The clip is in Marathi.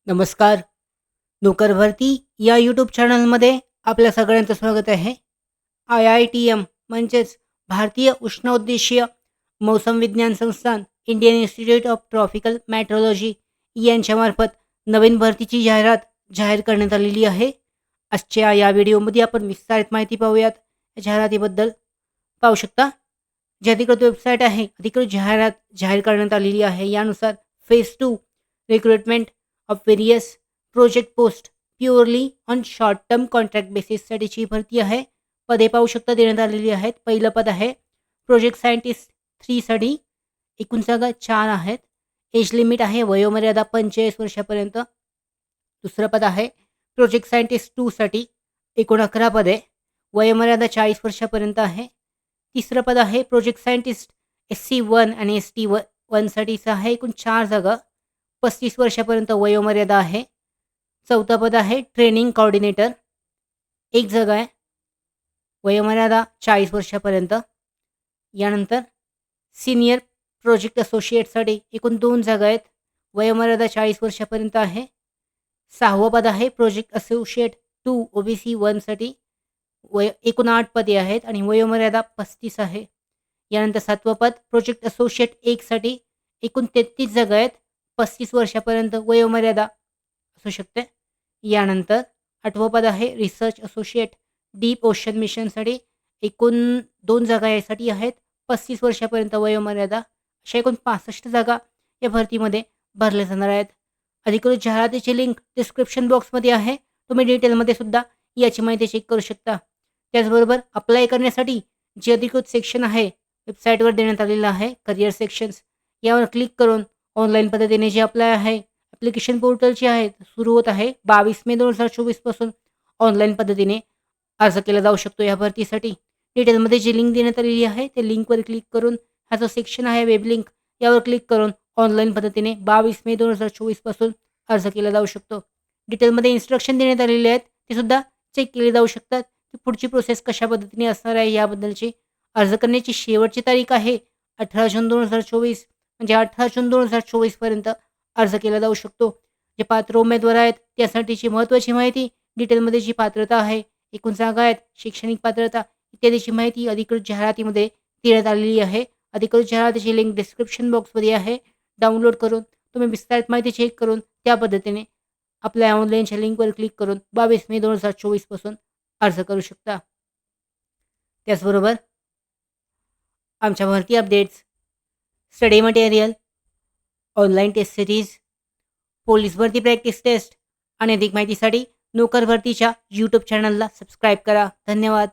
नमस्कार. नोकर भरती या यूट्यूब चॅनलमध्ये आपल्या सगळ्यांचं स्वागत आहे. IITM म्हणजेच भारतीय उष्णोद्देशीय मौसम विज्ञान संस्थान, Indian institute of tropical metrology यांच्यामार्फत नवीन भरतीची जाहिरात जाहीर करण्यात आलेली आहे. आजच्या या व्हिडिओमध्ये आपण विस्तारित माहिती पाहूयात. या जाहिरातीबद्दल पाहू शकता. जी अधिकृत वेबसाईट आहे, अधिकृत जाहिरात जाहीर करण्यात आलेली आहे. यानुसार phase 2 recruitment of various project post purely on short term contract बेसिससाठीची भरती आहे. पदे पाहू शकता देण्यात आलेली आहेत. पहिलं पद आहे प्रोजेक्ट सायंटिस्ट 3 साठी. एकूण जागा 4 आहेत. एज लिमिट आहे वयोमर्यादा 45 वर्षापर्यंत. दुसरं पद आहे प्रोजेक्ट सायंटिस्ट 2 साठी. एकूण 11 पदे. वयोमर्यादा 40 वर्षापर्यंत आहे. तिसरं पद आहे प्रोजेक्ट सायंटिस्ट SC1 आणि ST1 साठीचं आहे. एकूण 4 जागा. 35 वर्षापर्यंत वयोमर्यादा आहे. चौथं पद आहे ट्रेनिंग कॉर्डिनेटर. 1 जागा आहे. वयोमर्यादा 40 वर्षापर्यंत. यानंतर सीनियर प्रोजेक्ट असोसिएटसाठी एकूण 2 जागा आहेत. वयोमर्यादा 40 वर्षापर्यंत आहे. 6वं पद आहे प्रोजेक्ट असोसिएट 2 OBC 1 साठी. एकूण 8 पदे आहेत आणि वयोमर्यादा 35 आहे. यानंतर 7वं पद प्रोजेक्ट असोसिएट 1 साठी. एकूण 33 जागा आहेत. 35 वर्षापर्यंत वयोमर्यादा असू शकते. यानंतर 8वं पद आहे रिसर्च असोसिएट डीप ओशन मिशनसाठी. एकूण 2 जागा यासाठी आहेत. 35 वर्षापर्यंत वयोमर्यादा. अशा एकूण 65 जागा या भरतीमध्ये भरल्या जाणार आहेत. अधिकृत जाहिरातीची लिंक डिस्क्रिप्शन बॉक्समध्ये आहे. तुम्ही डिटेलमध्ये सुद्धा याची माहिती चेक करू शकता. त्याचबरोबर अप्लाय करण्यासाठी जे अधिकृत सेक्शन आहे वेबसाईटवर देण्यात आलेलं आहे, करिअर सेक्शन्स, यावर क्लिक करून ऑनलाईन पद्धतीने जे अप्लाय आहे ॲप्लिकेशन पोर्टलची आहे सुरू होत आहे. 22 मे 2024 पासून ऑनलाईन पद्धतीने अर्ज केला जाऊ शकतो या भरतीसाठी. डिटेलमध्ये जी लिंक देण्यात आलेली आहे त्या लिंकवर क्लिक करून हा जो सेक्शन आहे वेब लिंक यावर क्लिक करून ऑनलाईन पद्धतीने 22 मे 2024 पासून अर्ज केला जाऊ शकतो. डिटेलमध्ये इन्स्ट्रक्शन देण्यात आलेले आहेत ते सुद्धा चेक केले जाऊ शकतात की पुढची प्रोसेस कशा पद्धतीने असणार आहे याबद्दलची. अर्ज करण्याची शेवटची तारीख आहे 18 जून 2024. म्हणजे 18 जून 2024 पर्यंत अर्ज केला जाऊ शकतो. जे पात्र उमेदवार आहेत त्यासाठीची महत्त्वाची माहिती, डिटेलमध्ये जी पात्रता आहे, एकूण जागा आहेत, शैक्षणिक पात्रता इत्यादीची माहिती अधिकृत जाहिरातीमध्ये देण्यात आलेली आहे. अधिकृत जाहिरातीची लिंक डिस्क्रिप्शन बॉक्समध्ये आहे. डाउनलोड करून तुम्ही विस्तारित माहिती चेक करून त्या पद्धतीने आपल्या ऑनलाईनच्या लिंकवर क्लिक करून 22 मे 2024 पासून अर्ज करू शकता. त्याचबरोबर आमच्या भरती updates, study material, online test series, police भरती प्रॅक्टिस टेस्ट आणि अधिक माहितीसाठी नोकर भरतीच्या यूट्यूब चॅनलला सबस्क्राईब करा. धन्यवाद.